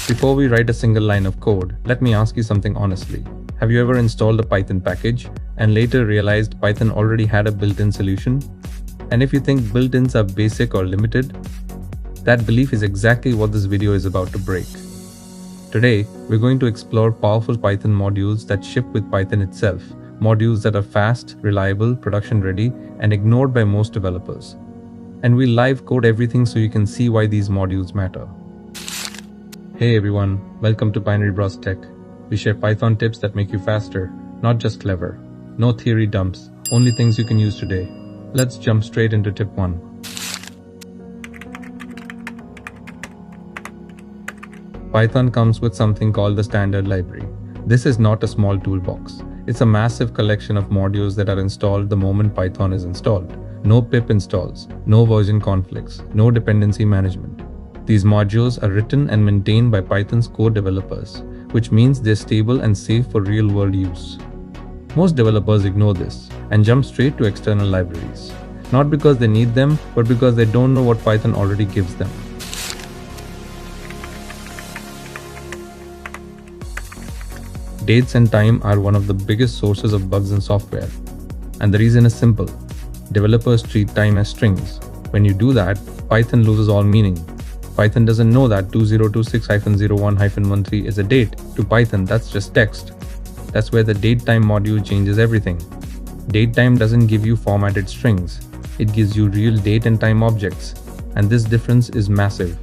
Before we write a single line of code, let me ask you something honestly. Have you ever installed a Python package and later realized Python already had a built-in solution? And if you think built-ins are basic or limited, that belief is exactly what this video is about to break. Today, we're going to explore powerful Python modules that ship with Python itself, modules that are fast, reliable, production-ready, and ignored by most developers. And we'll live code everything so you can see why these modules matter. Hey everyone, welcome to BinaryBros Tech. We share Python tips that make you faster, not just clever. No theory dumps, only things you can use today. Let's jump straight into tip 1. Python comes with something called the standard library. This is not a small toolbox. It's a massive collection of modules that are installed the moment Python is installed. No pip installs, no version conflicts, no dependency management. These modules are written and maintained by Python's core developers, which means they're stable and safe for real-world use. Most developers ignore this and jump straight to external libraries. Not because they need them, but because they don't know what Python already gives them. Dates and time are one of the biggest sources of bugs in software. And the reason is simple. Developers treat time as strings. When you do that, Python loses all meaning. Python doesn't know that 2026-01-13 is a date. To Python, that's just text. That's where the datetime module changes everything. Datetime doesn't give you formatted strings. It gives you real date and time objects. And this difference is massive.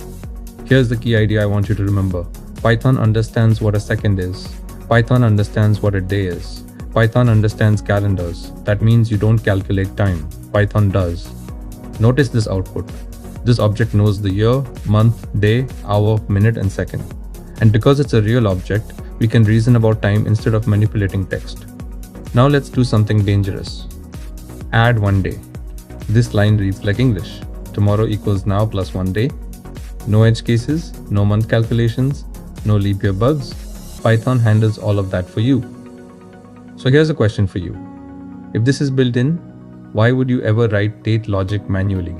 Here's the key idea I want you to remember. Python understands what a second is. Python understands what a day is. Python understands calendars. That means you don't calculate time. Python does. Notice this output. This object knows the year, month, day, hour, minute, and second. And because it's a real object, we can reason about time instead of manipulating text. Now let's do something dangerous. Add one day. This line reads like English. Tomorrow equals now plus 1 day. No edge cases, no month calculations, no leap year bugs. Python handles all of that for you. So here's a question for you. If this is built in, why would you ever write date logic manually?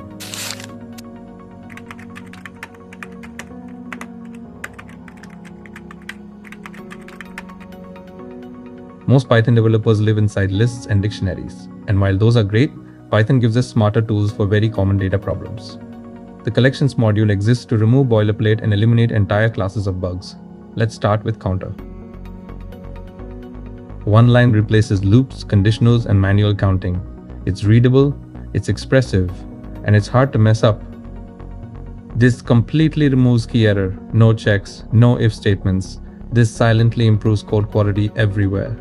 Most Python developers live inside lists and dictionaries. And while those are great, Python gives us smarter tools for very common data problems. The collections module exists to remove boilerplate and eliminate entire classes of bugs. Let's start with counter. One line replaces loops, conditionals, and manual counting. It's readable, it's expressive, and it's hard to mess up. This completely removes key error, no checks, no if statements. This silently improves code quality everywhere.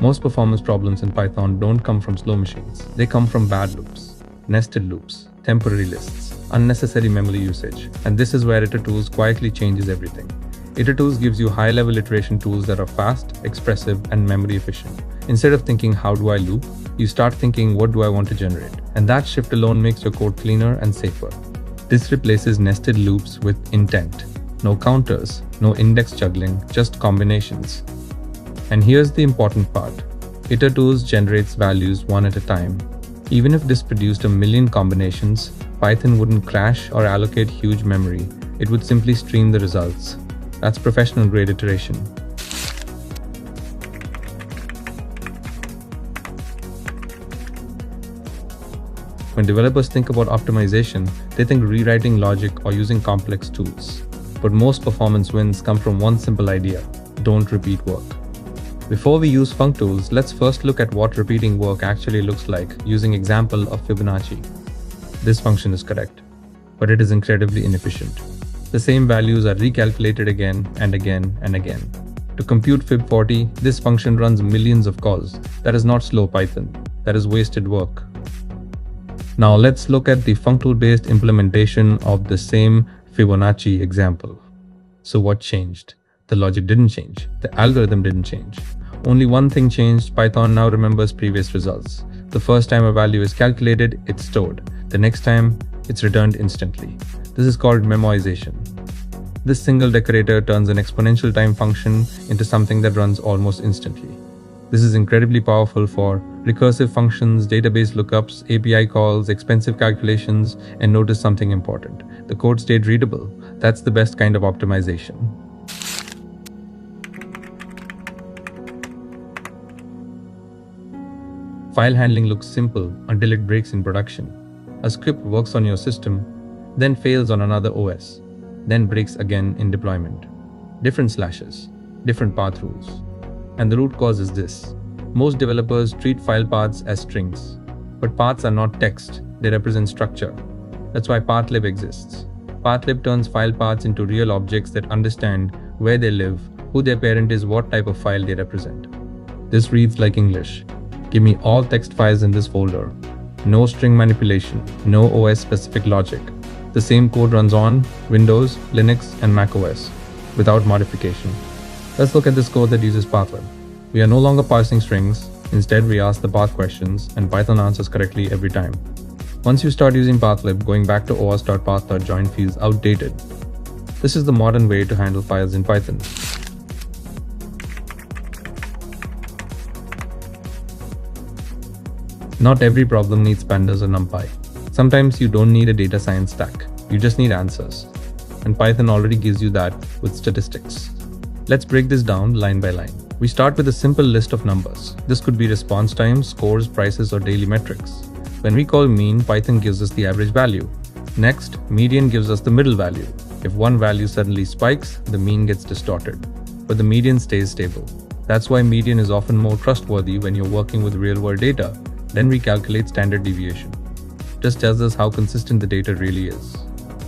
Most performance problems in Python don't come from slow machines. They come from bad loops, nested loops, temporary lists, unnecessary memory usage. And this is where itertools quietly changes everything. Itertools gives you high-level iteration tools that are fast, expressive, and memory efficient. Instead of thinking, how do I loop? You start thinking, what do I want to generate? And that shift alone makes your code cleaner and safer. This replaces nested loops with intent. No counters, no index juggling, just combinations. And here's the important part. Itertools generates values one at a time. Even if this produced a million combinations, Python wouldn't crash or allocate huge memory. It would simply stream the results. That's professional grade iteration. When developers think about optimization, they think rewriting logic or using complex tools. But most performance wins come from one simple idea: don't repeat work. Before we use functools, let's first look at what repeating work actually looks like using example of Fibonacci. This function is correct, but it is incredibly inefficient. The same values are recalculated again and again and again. To compute Fib40, this function runs millions of calls. That is not slow Python. That is wasted work. Now let's look at the functool-based implementation of the same Fibonacci example. So what changed? The logic didn't change. The algorithm didn't change. Only one thing changed: Python now remembers previous results. The first time a value is calculated, it's stored. The next time, it's returned instantly. This is called memoization. This single decorator turns an exponential time function into something that runs almost instantly. This is incredibly powerful for recursive functions, database lookups, API calls, expensive calculations, and notice something important. The code stayed readable. That's the best kind of optimization. File handling looks simple until it breaks in production. A script works on your system, then fails on another OS, then breaks again in deployment. Different slashes, different path rules. And the root cause is this. Most developers treat file paths as strings, but paths are not text, they represent structure. That's why pathlib exists. Pathlib turns file paths into real objects that understand where they live, who their parent is, what type of file they represent. This reads like English. Give me all text files in this folder. No string manipulation, no OS-specific logic. The same code runs on Windows, Linux, and macOS without modification. Let's look at this code that uses pathlib. We are no longer parsing strings. Instead, we ask the path questions, and Python answers correctly every time. Once you start using pathlib, going back to os.path.join feels outdated. This is the modern way to handle files in Python. Not every problem needs pandas or numpy. Sometimes you don't need a data science stack, you just need answers. And Python already gives you that with statistics. Let's break this down line by line. We start with a simple list of numbers. This could be response times, scores, prices, or daily metrics. When we call mean, Python gives us the average value. Next, median gives us the middle value. If one value suddenly spikes, the mean gets distorted, but the median stays stable. That's why median is often more trustworthy when you're working with real-world data. Then we calculate standard deviation. Just tells us how consistent the data really is.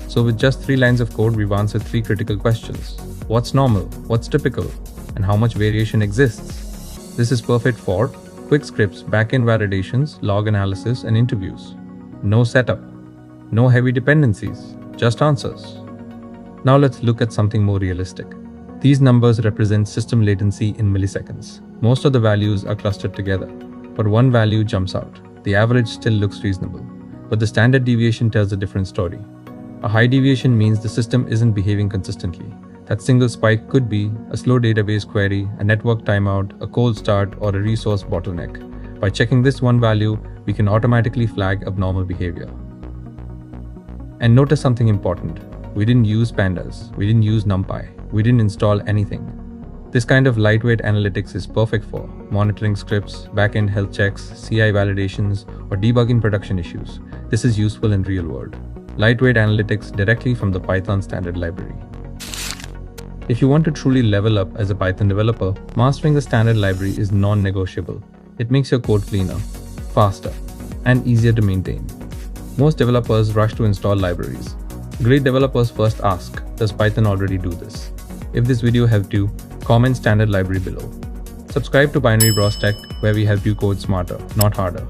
So with just 3 lines of code, we've answered 3 critical questions. What's normal? What's typical? And how much variation exists? This is perfect for quick scripts, backend validations, log analysis, and interviews. No setup. No heavy dependencies. Just answers. Now let's look at something more realistic. These numbers represent system latency in milliseconds. Most of the values are clustered together, but one value jumps out. The average still looks reasonable, but the standard deviation tells a different story. A high deviation means the system isn't behaving consistently. That single spike could be a slow database query, a network timeout, a cold start, or a resource bottleneck. By checking this one value, we can automatically flag abnormal behavior. And notice something important. We didn't use pandas, we didn't use numpy, we didn't install anything. This kind of lightweight analytics is perfect for monitoring scripts, backend health checks, CI validations, or debugging production issues. This is useful in real world. Lightweight analytics directly from the Python standard library. If you want to truly level up as a Python developer, mastering the standard library is non-negotiable. It makes your code cleaner, faster, and easier to maintain. Most developers rush to install libraries. Great developers first ask, does Python already do this? If this video helped you, comment standard library below. Subscribe to BinaryBros Tech, where we help you code smarter, not harder.